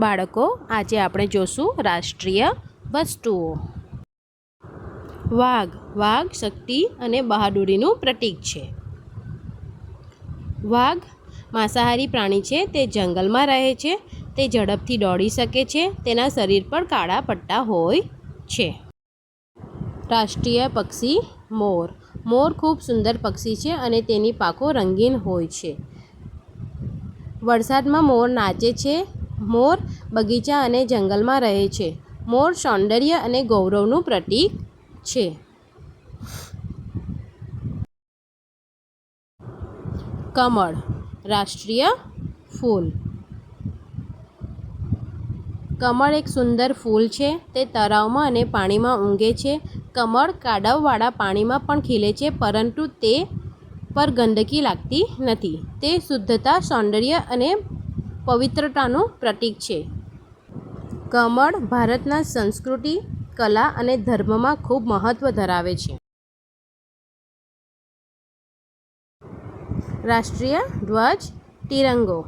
બાળકો, આજે આપણે જોશું રાષ્ટ્રીય વસ્તુઓ. વાઘ. વાઘ શક્તિ અને બહાદુરીનું પ્રતીક છે. વાઘ માંસાહારી પ્રાણી છે. તે જંગલમાં રહે છે. તે ઝડપથી દોડી શકે છે. તેના શરીર પર કાળા પટ્ટા હોય છે. રાષ્ટ્રીય પક્ષી મોર. મોર ખૂબ સુંદર પક્ષી છે અને તેની પાંખો રંગીન હોય છે. વરસાદમાં મોર નાચે છે. મોર બગીચા અને જંગલમાં રહે છે. મોર સૌંદર્ય અને ગૌરવનું પ્રતીક છે. કમળ. રાષ્ટ્રીય ફૂલ. કમળ એક સુંદર ફૂલ છે. તે તળાવમાં અને પાણીમાં ઊગે છે. કમળ કાદવવાળા પાણીમાં પણ ખીલે છે, પરંતુ તે પર ગંદકી લાગતી નથી. તે શુદ્ધતા, સૌંદર્ય અને પવિત્રતાનું પ્રતીક છે. કમળ ભારતના સંસ્કૃતિ, કલા અને ધર્મમાં ખૂબ મહત્વ ધરાવે છે. રાષ્ટ્રીય ધ્વજ તિરંગો.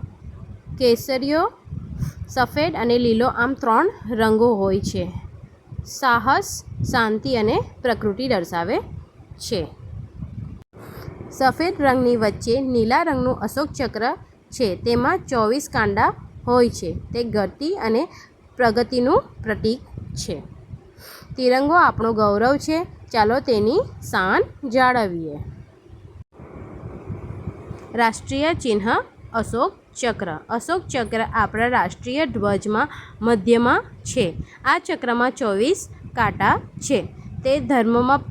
કેસરીયો, સફેદ અને લીલો આમ 3 રંગો હોય છે. સાહસ, શાંતિ અને પ્રકૃતિ દર્શાવે છે. સફેદ રંગની વચ્ચે નીલા રંગનું અશોક ચક્ર છે. તેમાં 24 કાંડા હોય છે. તે ગતિ અને પ્રગતિનું પ્રતીક છે. તિરંગો આપણું ગૌરવ છે. ચાલો તેની શાન જાળવીએ. રાષ્ટ્રીય ચિહ્ન અશોક ચક્ર. અશોક ચક્ર આપણા રાષ્ટ્રીય ધ્વજમાં મધ્યમાં છે. આ ચક્રમાં 24 કાંટા છે. તે ધર્મમાં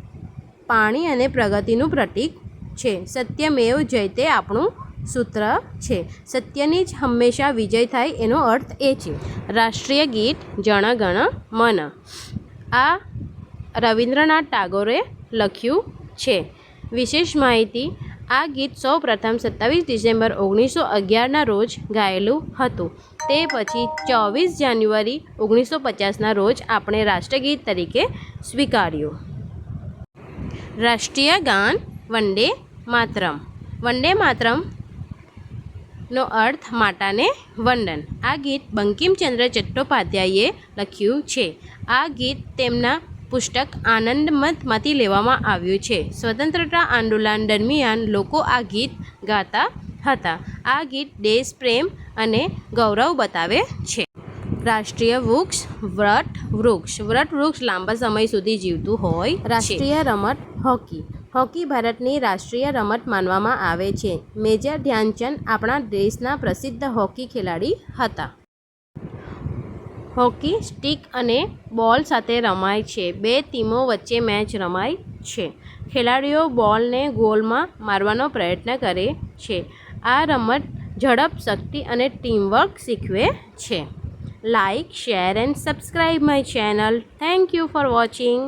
પાણી અને પ્રગતિનું પ્રતીક છે. સત્યમેવ જયતે આપણું સૂત્ર છે. સત્યની જ હંમેશા વિજય થાય એનો અર્થ એ છે. રાષ્ટ્રીય ગીત જન ગણ મન. આ રવિન્દ્રનાથ ટાગોરે લખ્યું છે. વિશેષ માહિતી: આ ગીત સૌપ્રથમ 27 ડિસેમ્બર 1911ના રોજ ગાયેલું હતું. તે પછી 24 જાન્યુઆરી 1950ના રોજ આપણે રાષ્ટ્રગીત તરીકે સ્વીકાર્યું. રાષ્ટ્રીય ગાન વંદે માતરમ. વંદે માતરમનો અર્થ માતાને વંદન. આ ગીત બંકિમચંદ્ર ચટ્ટોપાધ્યાયે લખ્યું છે. આ ગીત તેમના પુસ્તક આનંદમઠમાંથી લેવામાં આવ્યું છે. સ્વતંત્રતા આંદોલન દરમિયાન લોકો આ ગીત ગાતા હતા. આ ગીત દેશપ્રેમ અને ગૌરવ બતાવે છે. રાષ્ટ્રીય વૃક્ષ વટવૃક્ષ. વટવૃક્ષ લાંબા સમય સુધી જીવતું હોય છે. રાષ્ટ્રીય રમત હોકી. હોકી ભારતની રાષ્ટ્રીય રમત માનવામાં આવે છે. મેજર ધ્યાનચંદ આપણા દેશના પ્રસિદ્ધ હોકી ખેલાડી હતા. હોકી સ્ટિક અને બોલ સાથે રમાય છે. 2 ટીમો વચ્ચે મેચ રમાય છે. ખેલાડીઓ બોલને ગોલમાં મારવાનો પ્રયત્ન કરે છે. આ રમત ઝડપ, શક્તિ અને ટીમવર્ક શીખવે છે. Like, share and subscribe my channel. Thank you for watching.